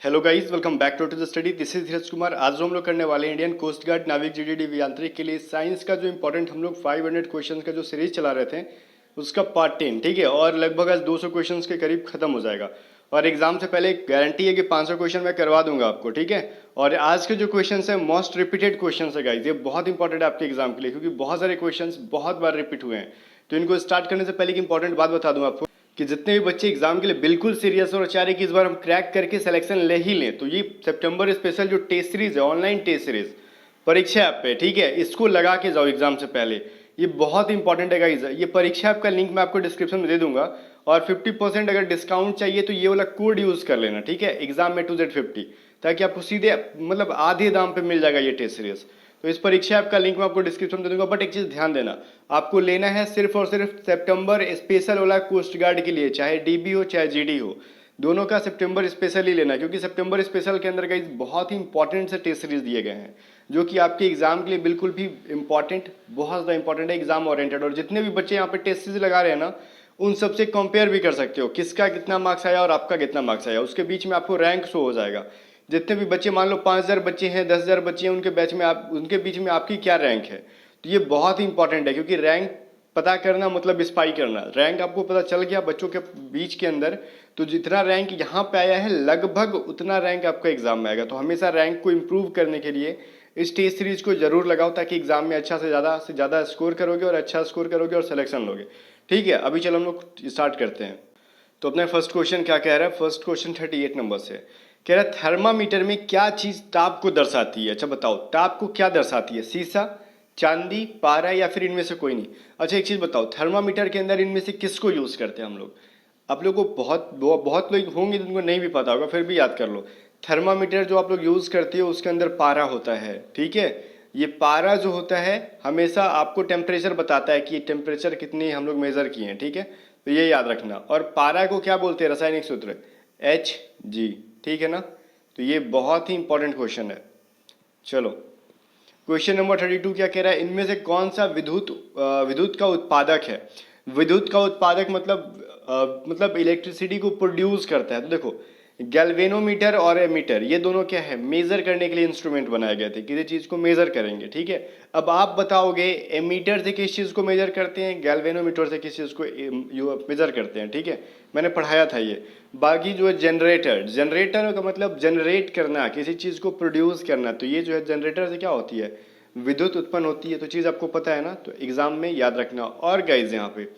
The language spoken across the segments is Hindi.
Hello guys, welcome back to the study. This is Dheeraj Kumar. आज जो हम लोग करने वाले हैं इंडियन कोस्ट गार्ड नाविक जीडीडी यांत्रिक के लिए साइंस का जो इंपॉर्टेंट हम लोग 500 क्वेश्चंस का जो सीरीज चला रहे थे उसका पार्ट 10, ठीक है। और लगभग आज 200 क्वेश्चंस के करीब खत्म हो जाएगा और एग्जाम से पहले गारंटी है कि 500 क्वेश्चन मैं करवा दूंगा आपको, ठीक है। और आज के जो क्वेश्चन है मोस्ट रिपीटेड क्वेश्चन है गाइस, ये बहुत इंपॉर्टेंट है आपके एग्जाम के लिए क्योंकि बहुत सारे क्वेश्चन बहुत बार रिपीट हुए हैं। तो इनको स्टार्ट करने से पहले एक इंपॉर्टेंट बात बता दूं आपको कि जितने भी बच्चे एग्जाम के लिए बिल्कुल सीरियस और चाह रहे कि इस बार हम क्रैक करके सिलेक्शन ले ही लें, तो ये सितंबर स्पेशल जो टेस्ट सीरीज है, ऑनलाइन टेस्ट सीरीज परीक्षा ऐप पे, ठीक है, इसको लगा के जाओ एग्जाम से पहले। ये बहुत इंपॉर्टेंट है गाइस। ये परीक्षा ऐप का लिंक मैं आपको डिस्क्रिप्शन में दे दूंगा और 50% अगर डिस्काउंट चाहिए तो ये वाला कोड यूज कर लेना, ठीक है, एग्जाम में 2Z50, ताकि आपको सीधे मतलब आधे दाम पे मिल जाएगा ये टेस्ट सीरीज। तो इस परीक्षा ऐप का लिंक मैं आपको डिस्क्रिप्शन में दे दूंगा। बट एक चीज ध्यान देना, आपको लेना है सिर्फ और सिर्फ सितंबर स्पेशल वाला कोस्ट गार्ड के लिए, चाहे डीबी हो चाहे जीडी हो, दोनों का सितंबर स्पेशल ही लेना, क्योंकि सितंबर स्पेशल के अंदर गाइस बहुत ही इंपॉर्टेंट से टेस्ट सीरीज दिए गए हैं जो कि आपके एग्जाम के लिए बिल्कुल भी इंपॉर्टेंट, बहुत ज़्यादा इंपॉर्टेंट है, एग्जाम ओरिएंटेड। और जितने भी बच्चे यहाँ पे टेस्ट सीरीज लगा रहे हैं ना, उन सबसे कंपेयर भी कर सकते हो किसका कितना मार्क्स आया और आपका कितना मार्क्स आया, उसके बीच में आपको रैंक शो हो जाएगा। जितने भी बच्चे, मान लो 5000 बच्चे हैं, 10,000 बच्चे हैं, उनके बैच में आप, उनके बीच में आपकी क्या रैंक है। तो ये बहुत ही इंपॉर्टेंट है क्योंकि रैंक पता करना मतलब स्पाई करना। रैंक आपको पता चल गया बच्चों के बीच के अंदर, तो जितना रैंक यहाँ पे आया है लगभग उतना रैंक आपका एग्जाम में आएगा। तो हमेशा रैंक को इम्प्रूव करने के लिए इस टेस्ट सीरीज को जरूर लगाओ, ताकि एग्जाम में अच्छा से ज़्यादा स्कोर करोगे और अच्छा स्कोर करोगे और सिलेक्शन लोगे, ठीक है। अभी चलो हम लोग स्टार्ट करते हैं। तो अपने फर्स्ट क्वेश्चन क्या कह रहा है, फर्स्ट क्वेश्चन 38 नंबर से कह रहा है थर्मामीटर में क्या चीज ताप को दर्शाती है। अच्छा बताओ, ताप को क्या दर्शाती है? शीशा, चांदी, पारा या फिर इनमें से कोई नहीं। अच्छा एक चीज बताओ, थर्मामीटर के अंदर इनमें से किसको यूज करते हैं हम लोग? आप लोग को बहुत लोग होंगे जिनको नहीं भी पता होगा, फिर भी याद कर लो। थर्मामीटर जो आप लोग यूज करते हो उसके अंदर पारा होता है, ठीक है। ये पारा जो होता है हमेशा आपको टेम्परेचर बताता है कि टेम्परेचर कितनी हम लोग मेजर किए हैं, ठीक है। तो ये याद रखना। और पारा को क्या बोलते हैं? रासायनिक सूत्र Hg, ठीक है ना। तो ये बहुत ही इंपॉर्टेंट क्वेश्चन है। चलो क्वेश्चन नंबर 32 क्या कह रहा है, इनमें से कौन सा विद्युत का उत्पादक है? विद्युत का उत्पादक मतलब इलेक्ट्रिसिटी को प्रोड्यूस करता है। तो देखो, गैल्वेनोमीटर और एमीटर ये दोनों क्या है, मेजर करने के लिए इंस्ट्रूमेंट बनाए गए थे, किसी चीज को मेजर करेंगे, ठीक है। अब आप बताओगे एमीटर से किस चीज को मेजर करते हैं, गैल्वेनोमीटर से किस चीज को मेजर करते हैं, ठीक है, मैंने पढ़ाया था ये। बाकी जो है जनरेटर, जनरेटर का मतलब जनरेट करना, किसी चीज को प्रोड्यूस करना, तो ये जो है जनरेटर से क्या होती है, विद्युत उत्पन्न होती है। तो चीज आपको पता है ना, तो एग्जाम में याद रखना। और गाइज यहाँ पे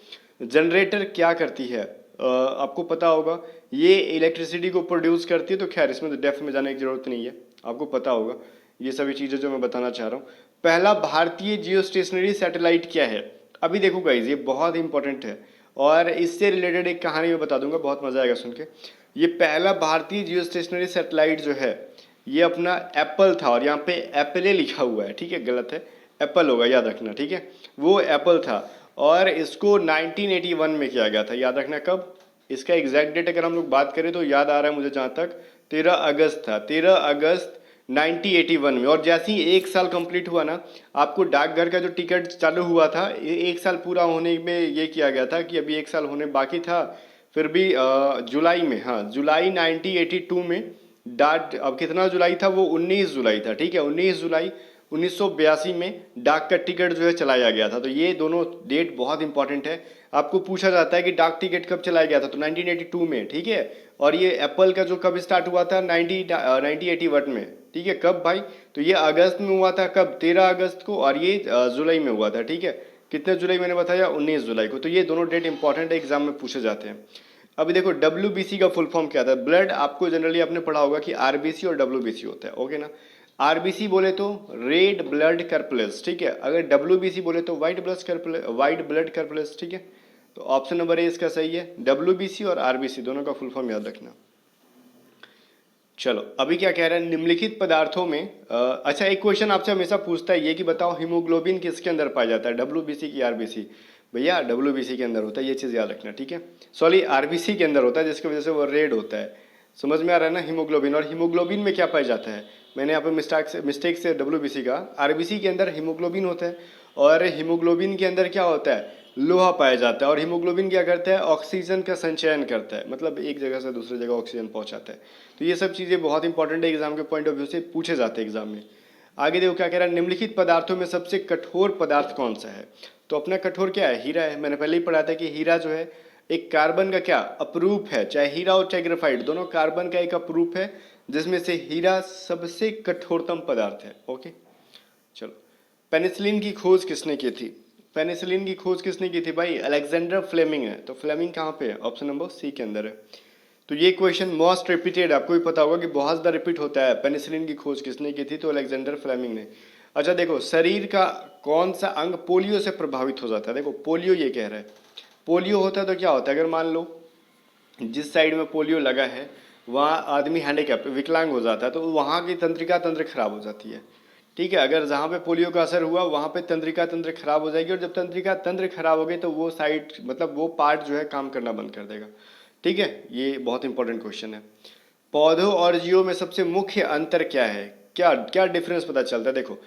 जनरेटर क्या करती है आपको पता होगा, ये इलेक्ट्रिसिटी को प्रोड्यूस करती है। तो खैर इसमें तो डेप्थ में जाने की जरूरत नहीं है, आपको पता होगा ये सभी चीज़ें जो मैं बताना चाह रहा हूँ। पहला भारतीय जियो स्टेशनरी सैटेलाइट क्या है? अभी देखो गाइज, ये बहुत इंपॉर्टेंट है और इससे रिलेटेड एक कहानी मैं बता दूंगा, बहुत मजा आएगा सुन के। ये पहला भारतीय जियो स्टेशनरी सैटेलाइट जो है ये अपना एप्पल था, और यहाँ पे एप्पले लिखा हुआ है, ठीक है, गलत है, एप्पल होगा, याद रखना, ठीक है। वो एप्पल था और इसको 1981 में किया गया था, याद रखना। कब? इसका एग्जैक्ट डेट अगर हम लोग बात करें तो याद आ रहा है मुझे जहाँ तक 13 अगस्त था, 13 अगस्त 1981 में। और जैसे ही एक साल कंप्लीट हुआ ना, आपको डाकघर का जो टिकट चालू हुआ था, एक साल पूरा होने में ये किया गया था कि अभी एक साल होने बाकी था, फिर भी जुलाई में, हाँ जुलाई 1982 में डाक, अब कितना जुलाई था वो, 19 जुलाई था, ठीक है, 19 जुलाई 1982 में डाक का टिकट जो है चलाया गया था। तो ये दोनों डेट बहुत इंपॉर्टेंट है। आपको पूछा जाता है कि डाक टिकट कब चलाया गया था, तो 1982 में, ठीक है। और ये एप्पल का जो कब स्टार्ट हुआ था, 1981 में, ठीक है। कब भाई? तो ये अगस्त में हुआ था, कब? 13 अगस्त को, और ये जुलाई में हुआ था, ठीक है। कितने जुलाई मैंने बताया? 19 जुलाई को। तो ये दोनों डेट इंपॉर्टेंट है, एग्जाम में पूछे जाते हैं। अभी देखो WBC का फुल फॉर्म क्या था? ब्लड, आपको जनरली आपने पढ़ा होगा कि RBC और WBC होता है, ओके ना। RBC बोले तो रेड ब्लड कर्पल्स, ठीक है। अगर WBC बोले तो वाइट ब्लड कर्पल्स, ठीक है। तो ऑप्शन नंबर ए इसका सही है, WBC और RBC दोनों का फुल फॉर्म याद रखना। चलो अभी क्या कह रहा है, निम्नलिखित पदार्थों में अच्छा एक क्वेश्चन आपसे हमेशा पूछता है ये कि बताओ हीमोग्लोबिन किसके अंदर पाया जाता है, WBC की RBC? भैया WBC के अंदर होता है, ये चीज़ याद रखना, ठीक है। सॉरी, RBC के अंदर होता है, जिसकी वजह से वो रेड होता है। समझ में आ रहा है ना, हीमोग्लोबिन। और हीमोग्लोबिन में क्या पाया जाता है, मैंने यहाँ पे मिस्टेक से WBC का, RBC के अंदर हीमोग्लोबिन होता है। और हीमोग्लोबिन के अंदर क्या होता है, लोहा पाया जाता है। और हीमोग्लोबिन क्या करता है, ऑक्सीजन का संचयन करता है, मतलब एक जगह से दूसरी जगह ऑक्सीजन पहुंचाता है। तो ये सब चीज़ें बहुत इंपॉर्टेंट है, एग्जाम के पॉइंट ऑफ व्यू से पूछे जाते हैं एग्जाम में। आगे देखो क्या कह रहा है, निम्नलिखित पदार्थों में सबसे कठोर पदार्थ कौन सा है। तो अपना कठोर क्या है, हीरा है। मैंने पहले ही पढ़ा था कि हीरा जो है एक कार्बन का क्या अपरूप है, चाहे हीरा और चाहे ग्रेफाइट दोनों कार्बन का एक अपरूप है, जिसमें से हीरा सबसे कठोरतम पदार्थ है। ओके चलो, पेनिसिलिन की खोज किसने की थी। पेनिसिलिन की खोज किसने की थी भाई, अलेक्जेंडर फ्लेमिंग है। तो फ्लेमिंग कहाँ पे है, ऑप्शन नंबर सी के अंदर है। तो ये क्वेश्चन मोस्ट रिपीटेड, आपको भी पता होगा कि बहुत ज़्यादा रिपीट होता है। पेनिसिलिन की खोज किसने की थी, तो अलेक्जेंडर फ्लेमिंग ने। अच्छा देखो, शरीर का कौन सा अंग पोलियो से प्रभावित हो जाता है। देखो पोलियो ये कह रहा है, पोलियो होता है तो क्या होता है, अगर मान लो जिस साइड में पोलियो लगा है वहाँ आदमी हैंडीकैप विकलांग हो जाता है, तो वहाँ की तंत्रिका तंत्र खराब हो जाती है। ठीक है, अगर जहाँ पे पोलियो का असर हुआ वहाँ पे तंत्रिका तंत्र खराब हो जाएगी, और जब तंत्रिका तंत्र खराब हो गई तो वो साइड मतलब वो पार्ट जो है काम करना बंद कर देगा। ठीक है, ये बहुत इंपॉर्टेंट क्वेश्चन है। पौधों और जीवों में सबसे मुख्य अंतर क्या है, क्या क्या डिफरेंस पता चलता है। देखो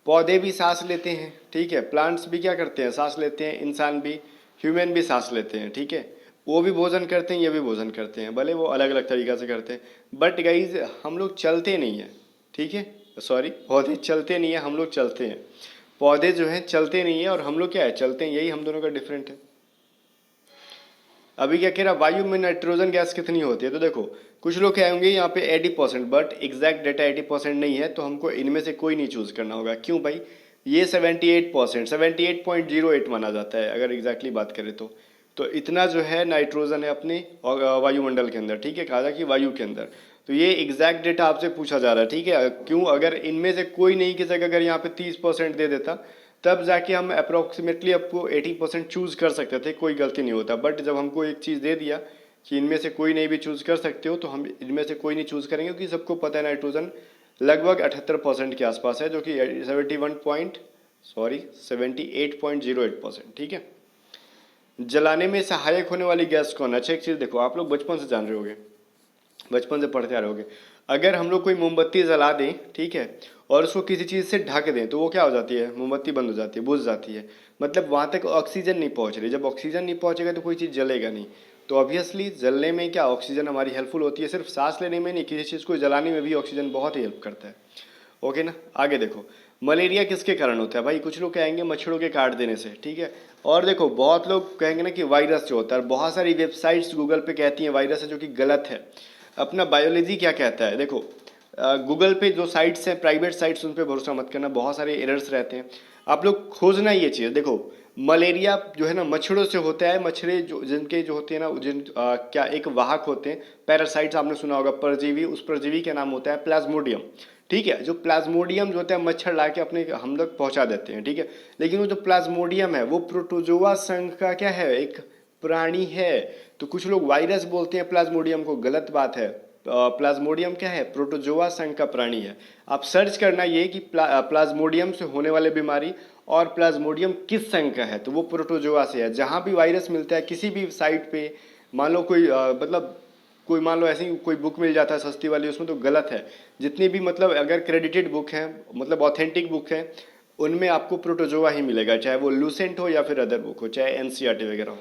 पौधे भी सांस लेते हैं, ठीक है, प्लांट्स भी क्या करते हैं, सांस लेते हैं, इंसान भी, ह्यूमन भी सांस लेते हैं। ठीक है, वो भी भोजन करते हैं, ये भी भोजन करते हैं, भले वो अलग अलग तरीक़ा से करते हैं, बट गाइज हम लोग चलते नहीं हैं। ठीक है, सॉरी, पौधे चलते नहीं है, हम लोग चलते हैं। पौधे जो हैं चलते नहीं है और हम लोग क्या है, चलते हैं, यही हम दोनों का डिफरेंट है। अभी क्या कह रहा, वायु में नाइट्रोजन गैस कितनी होती है। तो देखो कुछ लोग कहेंगे यहाँ पे 80%, बट एग्जैक्ट डेटा 80% नहीं है, तो हमको इनमें से कोई नहीं चूज करना होगा। क्यों भाई, ये 78%, 78.08 माना जाता है अगर एग्जैक्टली बात करें तो इतना जो है नाइट्रोजन है अपने वायुमंडल के अंदर। ठीक है, कहा जाए कि वायु के अंदर। तो ये एग्जैक्ट डेटा आपसे पूछा जा रहा है। ठीक है, क्यों, अगर इनमें से कोई नहीं की जगह अगर यहाँ पे 30% दे देता, तब जाके हम अप्रोक्सीमेटली आपको 80% चूज़ कर सकते थे, कोई गलती नहीं होता। बट जब हमको एक चीज़ दे दिया कि इनमें से कोई नहीं भी चूज़ कर सकते हो, तो हम इनमें से कोई नहीं चूज़ करेंगे, क्योंकि सबको पता है नाइट्रोजन लगभग 78% के आसपास है, जो कि 78.08%। ठीक है, जलाने में सहायक होने वाली गैस कौन है। अच्छा एक चीज़ देखो, आप लोग बचपन से जान रहे होगे, बचपन से पढ़ते आ रहे होगे, अगर हम लोग कोई मोमबत्ती जला दें, ठीक है, और उसको किसी चीज़ से ढक दें, तो वो क्या हो जाती है, मोमबत्ती बंद हो जाती है, बुझ जाती है। मतलब वहाँ तक ऑक्सीजन नहीं पहुँच रही, जब ऑक्सीजन नहीं पहुँचेगा तो कोई चीज़ जलेगा नहीं। तो ऑब्वियसली जलने में क्या ऑक्सीजन हमारी हेल्पफुल होती है, सिर्फ सांस लेने में नहीं, किसी चीज़ को जलाने में भी ऑक्सीजन बहुत ही हेल्प करता है। ओके ना, आगे देखो, मलेरिया किसके कारण होता है भाई, कुछ लोग कहेंगे मच्छरों के काट देने से। ठीक है, और देखो बहुत लोग कहेंगे ना कि वायरस से होता है, बहुत सारी वेबसाइट्स गूगल पे कहती हैं वायरस है, जो कि गलत है। अपना बायोलॉजी क्या कहता है, देखो गूगल पे जो साइट्स हैं, प्राइवेट साइट्स, उन पर भरोसा मत करना, बहुत सारे एरर्स रहते हैं। आप लोग खोजना ये चीज़। देखो मलेरिया जो है ना मच्छरों से होता है, मच्छरे जो जिनके जो होते हैं ना, क्या एक वाहक होते हैं, पैरासाइट्स आपने सुना होगा, परजीवी, उस परजीवी का नाम होता है प्लाज्मोडियम। ठीक है, जो प्लाज्मोडियम जो होता है मच्छर ला के अपने हम लोग पहुंचा देते हैं। ठीक है, लेकिन वो जो प्लाज्मोडियम है वो प्रोटोजोआ संघ का क्या है, एक प्राणी है। तो कुछ लोग वायरस बोलते हैं प्लाज्मोडियम को, गलत बात है। प्लाज्मोडियम क्या है, प्रोटोजोआ संघ का प्राणी है। आप सर्च करना ये कि प्लाज्मोडियम से होने वाले बीमारी और प्लाज्मोडियम किस संघ का है, तो वो प्रोटोजोआ से है। जहाँ भी वायरस मिलता है किसी भी साइट पे, मान लो कोई मतलब कोई मान लो ऐसी कोई बुक मिल जाता है सस्ती वाली, उसमें तो गलत है। जितनी भी मतलब अगर क्रेडिटेड बुक है, मतलब ऑथेंटिक बुक है, उनमें आपको प्रोटोजोआ ही मिलेगा, चाहे वो लूसेंट हो या फिर अदर बुक हो, चाहे एनसीईआरटी वगैरह हो।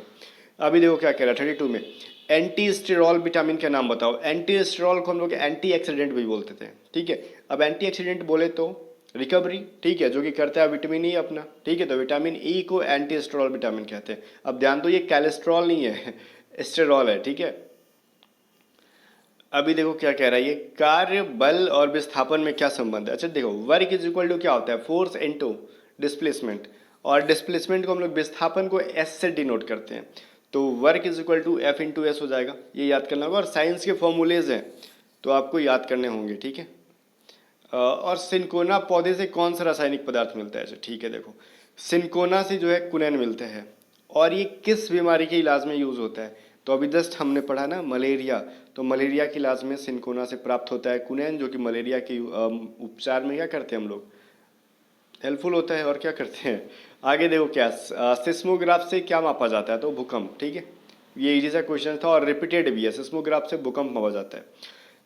अभी देखो क्या कह रहा है 32 में, एंटी स्टेरॉल विटामिन का नाम बताओ। एंटी स्टेरॉल को हम लोग एंटी ऑक्सीडेंट भी बोलते थे। ठीक है, अब एंटी ऑक्सीडेंट बोले तो रिकवरी, ठीक है, जो कि करता है विटामिन ई अपना। ठीक है, तो विटामिन ई को एंटी स्टेरॉल विटामिन कहते हैं। अब ध्यान दो, ये कैलेस्ट्रॉल नहीं है, स्टेरॉल है। ठीक है, अभी देखो क्या कह रहा है ये, कार्य बल और विस्थापन में क्या संबंध है। अच्छा देखो, वर्क इज इक्वल टू क्या होता है, फोर्स इनटू डिस्प्लेसमेंट, और डिस्प्लेसमेंट को हम लोग विस्थापन को एस से डिनोट करते हैं। तो work is equal to F into S हो जाएगा, ये याद करना होगा। और साइंस के फॉर्मूलेज हैं तो आपको याद करने होंगे। ठीक है, और सिनकोना पौधे से कौन सा रासायनिक पदार्थ मिलता है। अच्छा ठीक है, देखो सिनकोना से जो है कुनैन मिलते हैं, और ये किस बीमारी के इलाज में यूज़ होता है। तो अभी जस्ट हमने पढ़ा ना मलेरिया, तो मलेरिया के इलाज में सिनकोना से प्राप्त होता है कुनैन, जो कि मलेरिया के उपचार में क्या करते हैं हम लोग, हेल्पफुल होता है। और क्या करते हैं, आगे देखो क्या, सिस्मोग्राफ से क्या मापा जाता है, तो भूकंप। ठीक है, ये इजी सा क्वेश्चन था और रिपीटेड भी है, सिस्मोग्राफ से भूकंप मापा जाता है।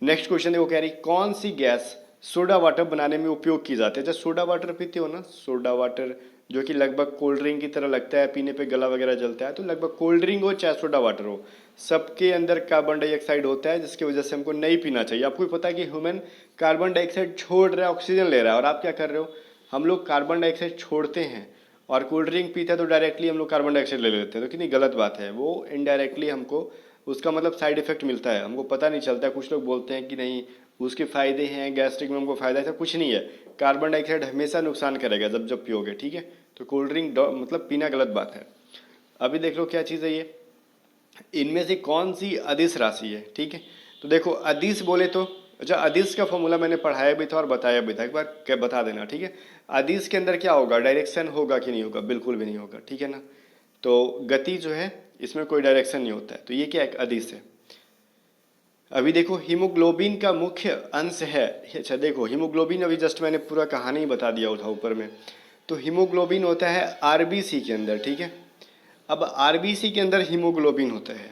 नेक्स्ट क्वेश्चन देखो, कह रही कौन सी गैस सोडा वाटर बनाने में उपयोग की जाती है। जैसे सोडा वाटर पीते हो ना, सोडा वाटर जो कि लगभग कोल्ड ड्रिंक की तरह लगता है, पीने पे गला वगैरह जलता है, तो लगभग कोल्ड ड्रिंक हो चाहे सोडा वाटर हो, सबके अंदर कार्बन डाइऑक्साइड होता है, जिसकी वजह से हमको नहीं पीना चाहिए। आपको भी पता है कि ह्यूमन कार्बन डाइऑक्साइड छोड़ रहा है, ऑक्सीजन ले रहा है, और आप क्या कर रहे हो, हम लोग कार्बन डाइऑक्साइड छोड़ते हैं और कोल्ड ड्रिंक पीते हैं तो डायरेक्टली हम लोग कार्बन डाइऑक्साइड ले लेते हैं, तो कितनी गलत बात है। वो इनडायरेक्टली हमको उसका मतलब साइड इफेक्ट मिलता है, हमको पता नहीं चलता है। कुछ लोग बोलते हैं कि नहीं उसके फ़ायदे हैं, गैस्ट्रिक में हमको फ़ायदा है, ऐसा कुछ नहीं है। कार्बन डाइऑक्साइड हमेशा नुकसान करेगा जब जब पियोगे, ठीक है। तो कोल्ड ड्रिंक मतलब पीना गलत बात है। अभी देख लो क्या चीज़ है ये, इनमें से कौन सी अदिश राशि है, ठीक है। तो देखो अदिश बोले तो, अच्छा अदिश का फॉर्मूला मैंने पढ़ाया भी था और बताया भी था, एक बार क्या बता देना, ठीक है। अदिश के अंदर क्या होगा, डायरेक्शन होगा कि नहीं होगा, बिल्कुल भी नहीं होगा, ठीक है ना। तो गति जो है इसमें कोई डायरेक्शन नहीं होता है, तो ये क्या एक अदिश है। अभी देखो हीमोग्लोबिन का मुख्य अंश है, अच्छा देखो हीमोग्लोबिन अभी जस्ट मैंने पूरा कहानी बता दिया था ऊपर में। तो हीमोग्लोबिन होता है आरबीसी के अंदर, ठीक है। अब आरबीसी के अंदर हीमोग्लोबिन होता है।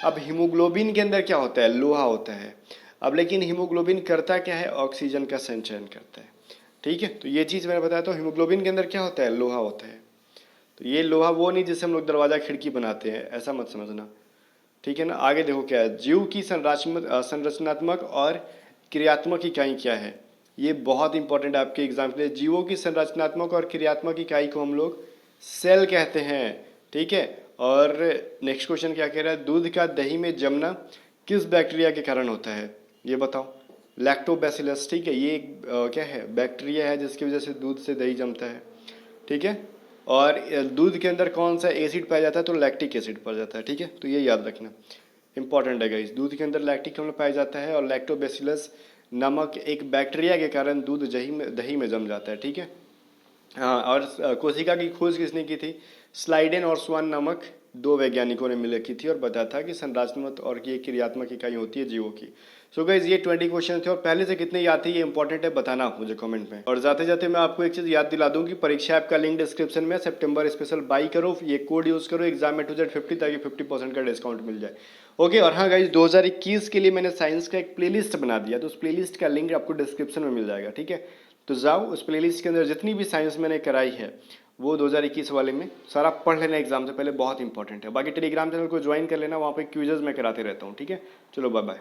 अब हीमोग्लोबिन के अंदर क्या होता है, लोहा होता है। अब लेकिन हीमोग्लोबिन करता क्या है, ऑक्सीजन का संचयन करता है, ठीक है। तो ये चीज़ मैंने बताया, तो हीमोग्लोबिन के अंदर क्या होता है, लोहा होता है। तो ये लोहा वो नहीं जिससे हम लोग दरवाज़ा खिड़की बनाते हैं, ऐसा मत समझना, ठीक है ना। आगे देखो क्या है, जीव की संरचनात्मक और क्रियात्मक इकाई क्या है। ये बहुत इंपॉर्टेंट है आपके एग्जाम के लिए। जीवों की संरचनात्मक और क्रियात्मक इकाई को हम लोग सेल कहते हैं, ठीक है। और नेक्स्ट क्वेश्चन क्या कह रहा है, दूध का दही में जमना किस बैक्टीरिया के कारण होता है, ये बताओ। लैक्टोबैसिलस, ठीक है। ये क्या है, बैक्टीरिया है जिसकी वजह से दूध से दही जमता है, ठीक है। और दूध के अंदर कौन सा एसिड पाया जाता है, तो लैक्टिक एसिड पाया जाता है, ठीक है। तो ये याद रखना इंपॉर्टेंट है गाइस, दूध के अंदर लैक्टिक अम्ल पाया जाता है और लैक्टोबैसिलस नामक एक बैक्टीरिया के कारण दूध दही में जम जाता है, ठीक है। हाँ, और कोशिका की खोज किसने की थी, स्लाइडेन और स्वान नामक दो वैज्ञानिकों ने मिलकर की थी, और बताया था कि संरचनात्मक और ये क्रियात्मक इकाई होती है जीवों की। सो गाइस ये 20 क्वेश्चन थे, और पहले से कितने याद थे ये इंपॉर्टेंट है, बताना आप मुझे कमेंट में। और जाते जाते मैं आपको एक चीज़ याद दिला दूं कि परीक्षा ऐप का लिंक डिस्क्रिप्शन में, सितंबर स्पेशल बाई करो, ये कोड यूज़ करो एग्जाम में Z50, ताकि 50% का डिस्काउंट मिल जाए। ओके, और हाँ गाइज 2021 के लिए मैंने साइंस का एक प्लेलिस्ट बना दिया, तो उस प्लेलिस्ट का लिंक आपको डिस्क्रिप्शन में मिल जाएगा, ठीक है। तो जाओ उस प्लेलिस्ट के अंदर जितनी भी साइंस मैंने कराई है वो 2021 वाले में सारा पढ़ लेना एग्जाम से पहले, बहुत इंपॉर्टेंट है। बाकी टेलीग्राम चैनल को ज्वाइन कर लेना, वहाँ पे क्विजेज मैं कराते रहता हूँ, ठीक है। चलो बाय बाय।